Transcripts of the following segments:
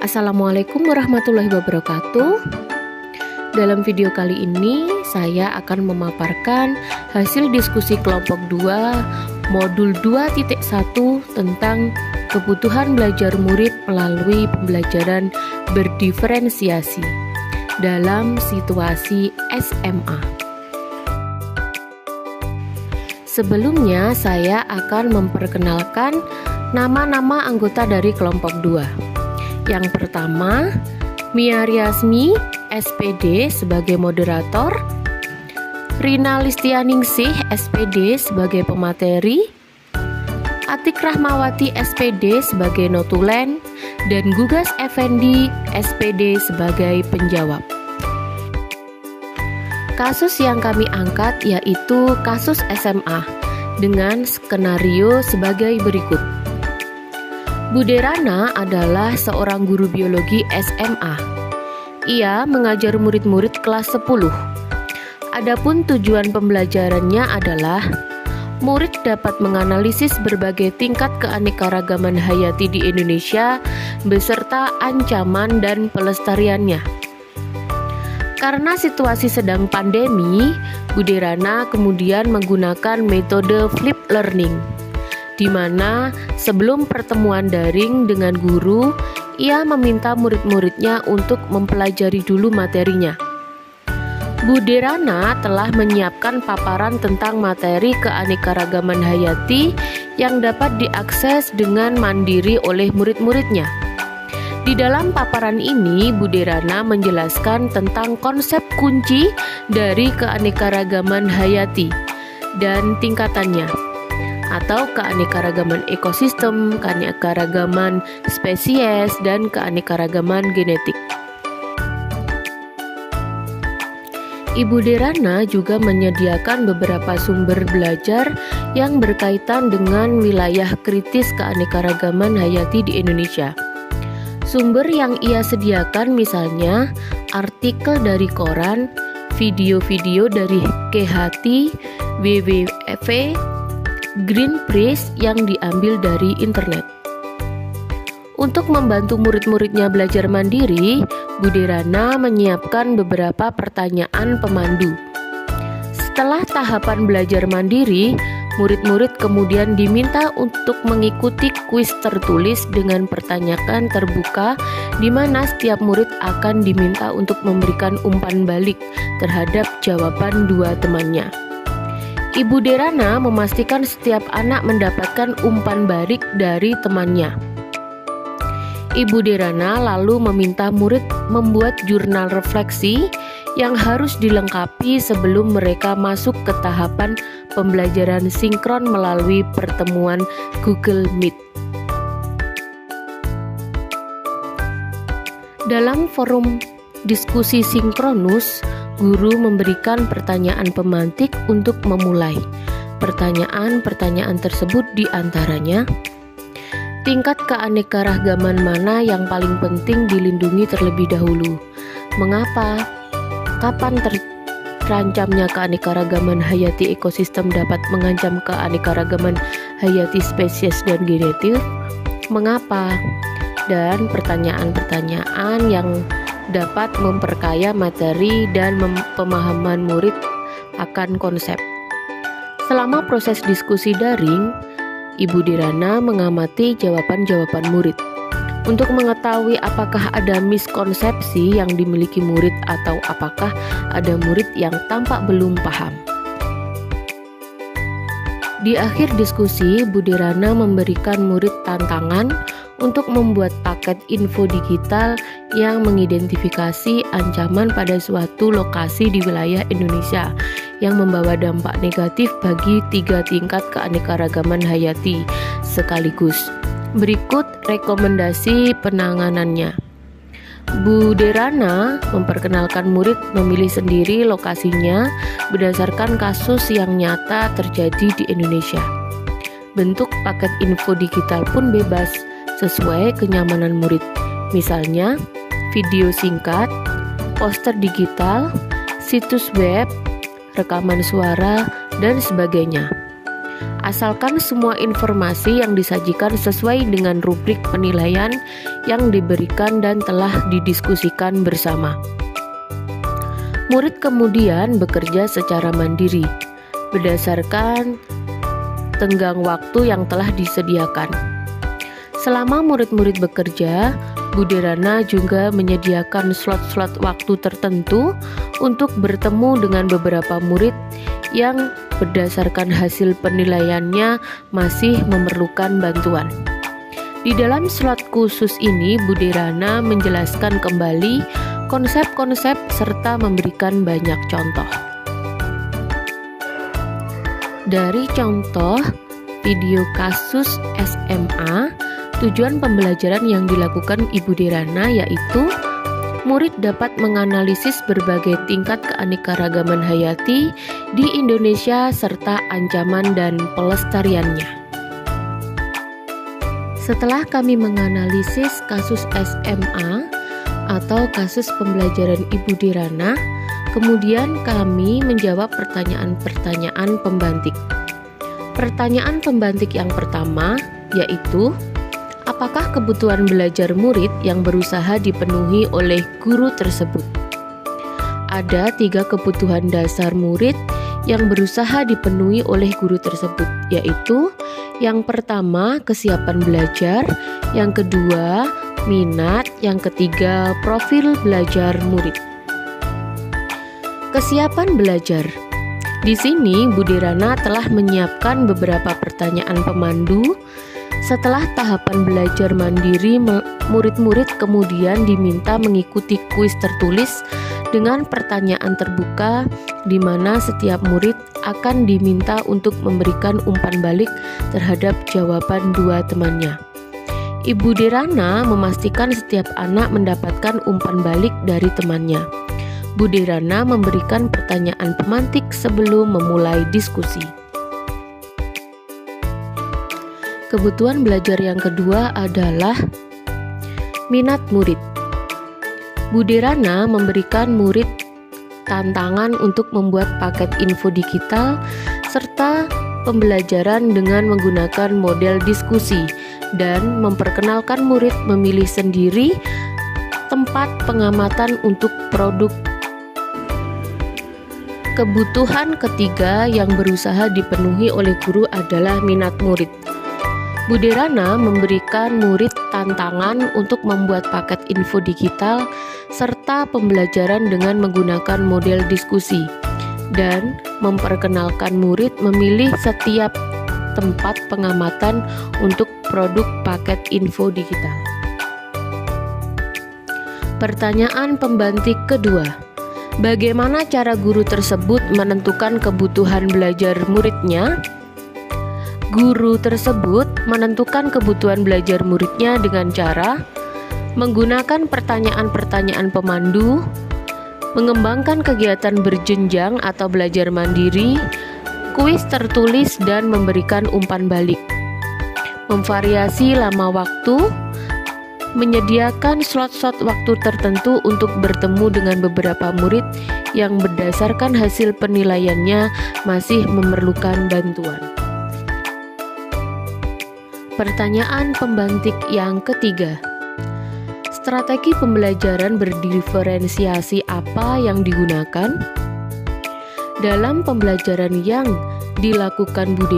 Assalamualaikum warahmatullahi wabarakatuh. Dalam video kali ini saya akan memaparkan hasil diskusi kelompok 2 modul 2.1 tentang kebutuhan belajar murid melalui pembelajaran berdiferensiasi dalam situasi SMA. Sebelumnya saya akan memperkenalkan nama-nama anggota dari kelompok 2. Yang pertama, Mia Riasmi, SPD sebagai moderator, Rina Listianingsih, SPD sebagai pemateri, Atik Rahmawati, SPD sebagai notulen, dan Gugas Effendi, SPD sebagai penjawab. Kasus yang kami angkat yaitu kasus SMA dengan skenario sebagai berikut. Bude Rana adalah seorang guru biologi SMA. Ia mengajar murid-murid kelas 10. Adapun tujuan pembelajarannya adalah murid dapat menganalisis berbagai tingkat keanekaragaman hayati di Indonesia beserta ancaman dan pelestariannya. Karena situasi sedang pandemi, Bude Rana kemudian menggunakan metode flip learning, di mana sebelum pertemuan daring dengan guru, ia meminta murid-muridnya untuk mempelajari dulu materinya. Bude Rana telah menyiapkan paparan tentang materi keanekaragaman hayati yang dapat diakses dengan mandiri oleh murid-muridnya. Di dalam paparan ini, Bude Rana menjelaskan tentang konsep kunci dari keanekaragaman hayati dan tingkatannya, atau keanekaragaman ekosistem, keanekaragaman spesies, dan keanekaragaman genetik. Ibu De Rana juga menyediakan beberapa sumber belajar yang berkaitan dengan wilayah kritis keanekaragaman hayati di Indonesia. Sumber yang ia sediakan misalnya artikel dari koran, video-video dari KHT, WWF, Greenpeace yang diambil dari internet. Untuk membantu murid-muridnya belajar mandiri, Bude Rana menyiapkan beberapa pertanyaan pemandu. Setelah tahapan belajar mandiri, murid-murid kemudian diminta untuk mengikuti kuis tertulis dengan pertanyaan terbuka di mana setiap murid akan diminta untuk memberikan umpan balik terhadap jawaban dua temannya. Ibu De Rana memastikan setiap anak mendapatkan umpan balik dari temannya. Ibu De Rana lalu meminta murid membuat jurnal refleksi yang harus dilengkapi sebelum mereka masuk ke tahapan pembelajaran sinkron melalui pertemuan Google Meet. Dalam forum diskusi sinkronus, guru memberikan pertanyaan pemantik untuk memulai. Pertanyaan-pertanyaan tersebut diantaranya, tingkat keanekaragaman mana yang paling penting dilindungi terlebih dahulu? Mengapa? Kapan terancamnya keanekaragaman hayati ekosistem dapat mengancam keanekaragaman hayati spesies dan genetik? Mengapa? Dan pertanyaan-pertanyaan yang dapat memperkaya materi dan pemahaman murid akan konsep. Selama proses diskusi daring, Ibu De Rana mengamati jawaban-jawaban murid untuk mengetahui apakah ada miskonsepsi yang dimiliki murid atau apakah ada murid yang tampak belum paham. Di akhir diskusi, Bude Rana memberikan murid tantangan untuk membuat paket info digital yang mengidentifikasi ancaman pada suatu lokasi di wilayah Indonesia yang membawa dampak negatif bagi 3 tingkat keanekaragaman hayati sekaligus. Berikut rekomendasi penanganannya. Bude Rana memperkenalkan murid memilih sendiri lokasinya berdasarkan kasus yang nyata terjadi di Indonesia. Bentuk paket info digital pun bebas sesuai kenyamanan murid. Misalnya, video singkat, poster digital, situs web, rekaman suara, dan sebagainya. asalkan semua informasi yang disajikan sesuai dengan rubrik penilaian yang diberikan dan telah didiskusikan bersama. Murid kemudian bekerja secara mandiri berdasarkan tenggang waktu yang telah disediakan. Selama murid-murid bekerja, Bu Derana juga menyediakan slot-slot waktu tertentu untuk bertemu dengan beberapa murid yang berdasarkan hasil penilaiannya masih memerlukan bantuan. Di dalam slot khusus ini, Bu Derana menjelaskan kembali konsep-konsep serta memberikan banyak contoh. Dari contoh video kasus SMA, tujuan pembelajaran yang dilakukan Ibu Derana yaitu murid dapat menganalisis berbagai tingkat keanekaragaman hayati di Indonesia serta ancaman dan pelestariannya. Setelah kami menganalisis kasus SMA atau kasus pembelajaran Ibu Derana, kemudian kami menjawab pertanyaan-pertanyaan pembantik. Pertanyaan pembantik yang pertama yaitu, apakah kebutuhan belajar murid yang berusaha dipenuhi oleh guru tersebut? Ada 3 kebutuhan dasar murid yang berusaha dipenuhi oleh guru tersebut, yaitu yang pertama kesiapan belajar, yang kedua minat, yang ketiga profil belajar murid. Kesiapan belajar. Di sini Bu Derana telah menyiapkan beberapa pertanyaan pemandu. Setelah tahapan belajar mandiri, murid-murid kemudian diminta mengikuti kuis tertulis dengan pertanyaan terbuka di mana setiap murid akan diminta untuk memberikan umpan balik terhadap jawaban 2 temannya. Ibu Derana memastikan setiap anak mendapatkan umpan balik dari temannya. Bu Derana memberikan pertanyaan pemantik sebelum memulai diskusi. Kebutuhan belajar yang kedua adalah minat murid. Bu Derana memberikan murid tantangan untuk membuat paket info digital serta pembelajaran dengan menggunakan model diskusi dan memperkenalkan murid memilih sendiri tempat pengamatan untuk produk. Kebutuhan ketiga yang berusaha dipenuhi oleh guru adalah minat murid. Bu Derana memberikan murid tantangan untuk membuat paket info digital serta pembelajaran dengan menggunakan model diskusi dan memperkenalkan murid memilih setiap tempat pengamatan untuk produk paket info digital. Pertanyaan pembantik kedua. Bagaimana cara guru tersebut menentukan kebutuhan belajar muridnya? Guru tersebut menentukan kebutuhan belajar muridnya dengan cara menggunakan pertanyaan-pertanyaan pemandu, mengembangkan kegiatan berjenjang atau belajar mandiri, kuis tertulis, dan memberikan umpan balik. Memvariasi lama waktu, menyediakan slot-slot waktu tertentu untuk bertemu dengan beberapa murid yang berdasarkan hasil penilaiannya masih memerlukan bantuan. Pertanyaan pembantik yang ketiga. Strategi pembelajaran berdiferensiasi apa yang digunakan? Dalam pembelajaran yang dilakukan Bu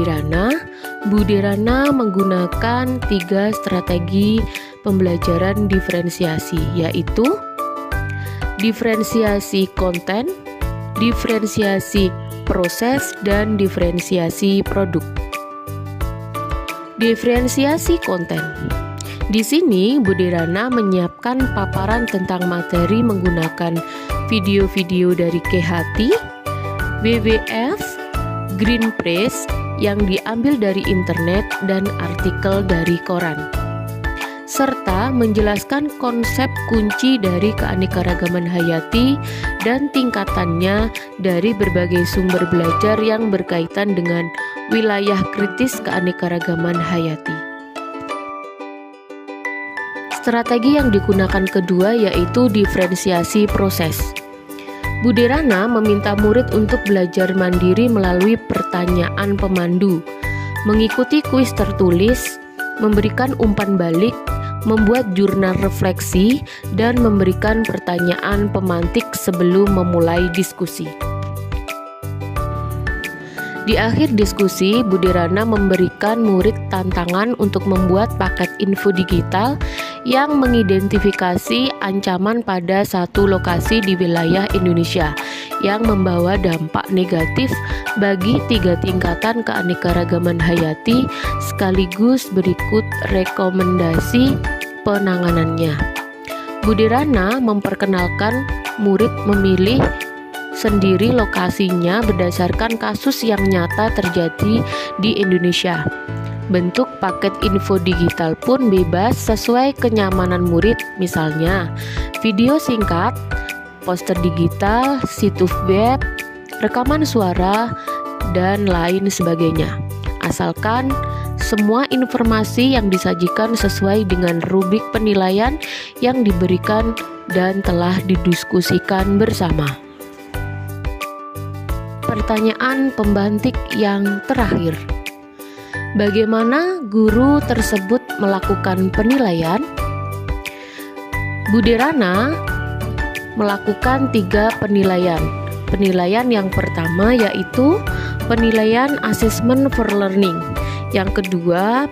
Derana menggunakan 3 strategi pembelajaran diferensiasi, yaitu diferensiasi konten, diferensiasi proses, dan diferensiasi produk. Diferensiasi konten. Di sini Bu Derana menyiapkan paparan tentang materi menggunakan video-video dari Kehati, WWF, Green Press yang diambil dari internet dan artikel dari koran, serta menjelaskan konsep kunci dari keanekaragaman hayati dan tingkatannya dari berbagai sumber belajar yang berkaitan dengan wilayah kritis keanekaragaman hayati. Strategi yang digunakan kedua yaitu diferensiasi proses. Bu Derana meminta murid untuk belajar mandiri melalui pertanyaan pemandu. mengikuti kuis tertulis, memberikan umpan balik, membuat jurnal refleksi, dan memberikan pertanyaan pemantik sebelum memulai diskusi. Di akhir diskusi, Budi Rana memberikan murid tantangan untuk membuat paket info digital yang mengidentifikasi ancaman pada satu lokasi di wilayah Indonesia yang membawa dampak negatif bagi 3 tingkatan keanekaragaman hayati, sekaligus berikut rekomendasi penanganannya. Budi Rana memperkenalkan murid memilih sendiri lokasinya berdasarkan kasus yang nyata terjadi di Indonesia. Bentuk paket info digital pun bebas sesuai kenyamanan murid, misalnya video singkat, poster digital, situs web, rekaman suara, dan lain sebagainya. Asalkan semua informasi yang disajikan sesuai dengan rubrik penilaian yang diberikan dan telah didiskusikan bersama. Pertanyaan pembantik yang terakhir. Bagaimana guru tersebut melakukan penilaian? Budi Rana melakukan 3 penilaian. Penilaian yang pertama yaitu penilaian assessment for learning. Yang kedua,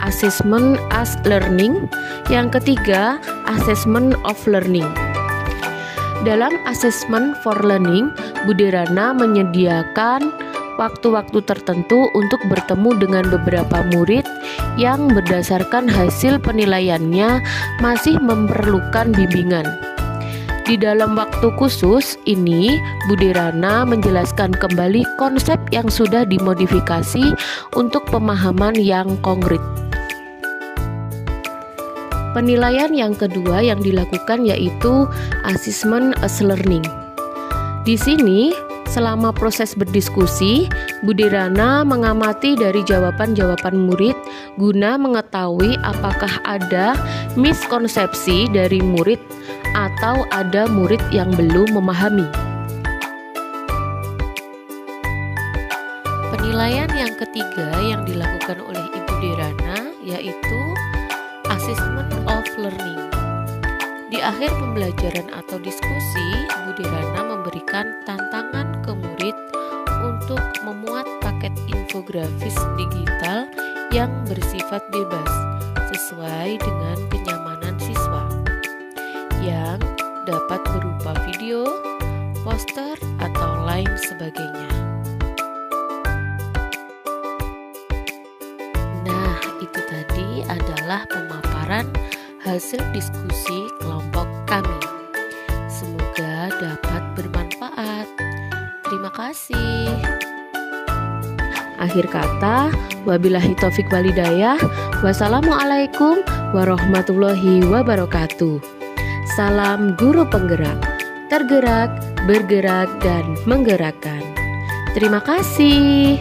assessment as learning. Yang ketiga, assessment of learning. Dalam assessment for learning, Budi Rana menyediakan waktu-waktu tertentu untuk bertemu dengan beberapa murid yang berdasarkan hasil penilaiannya masih memerlukan bimbingan. Di dalam waktu khusus ini, Budi Rana menjelaskan kembali konsep yang sudah dimodifikasi untuk pemahaman yang konkret. Penilaian yang kedua yang dilakukan yaitu assessment as learning. Di sini, selama proses berdiskusi, Budi Rana mengamati dari jawaban-jawaban murid guna mengetahui apakah ada miskonsepsi dari murid atau ada murid yang belum memahami. Penilaian yang ketiga yang dilakukan oleh Ibu Dirana yaitu assessment of learning. Di akhir pembelajaran atau diskusi, Budi Rana memberikan tantangan ke murid untuk memuat paket infografis digital yang bersifat bebas sesuai dengan kenyamanan siswa, yang dapat berupa video, poster, atau lain sebagainya. Nah, itu tadi adalah pemaparan hasil diskusi kelompok kami. Semoga dapat bermanfaat. Terima kasih. Akhir kata, wabillahi taufik walhidayah. Wassalamualaikum warahmatullahi wabarakatuh. Salam guru penggerak, tergerak, bergerak, dan menggerakkan. Terima kasih.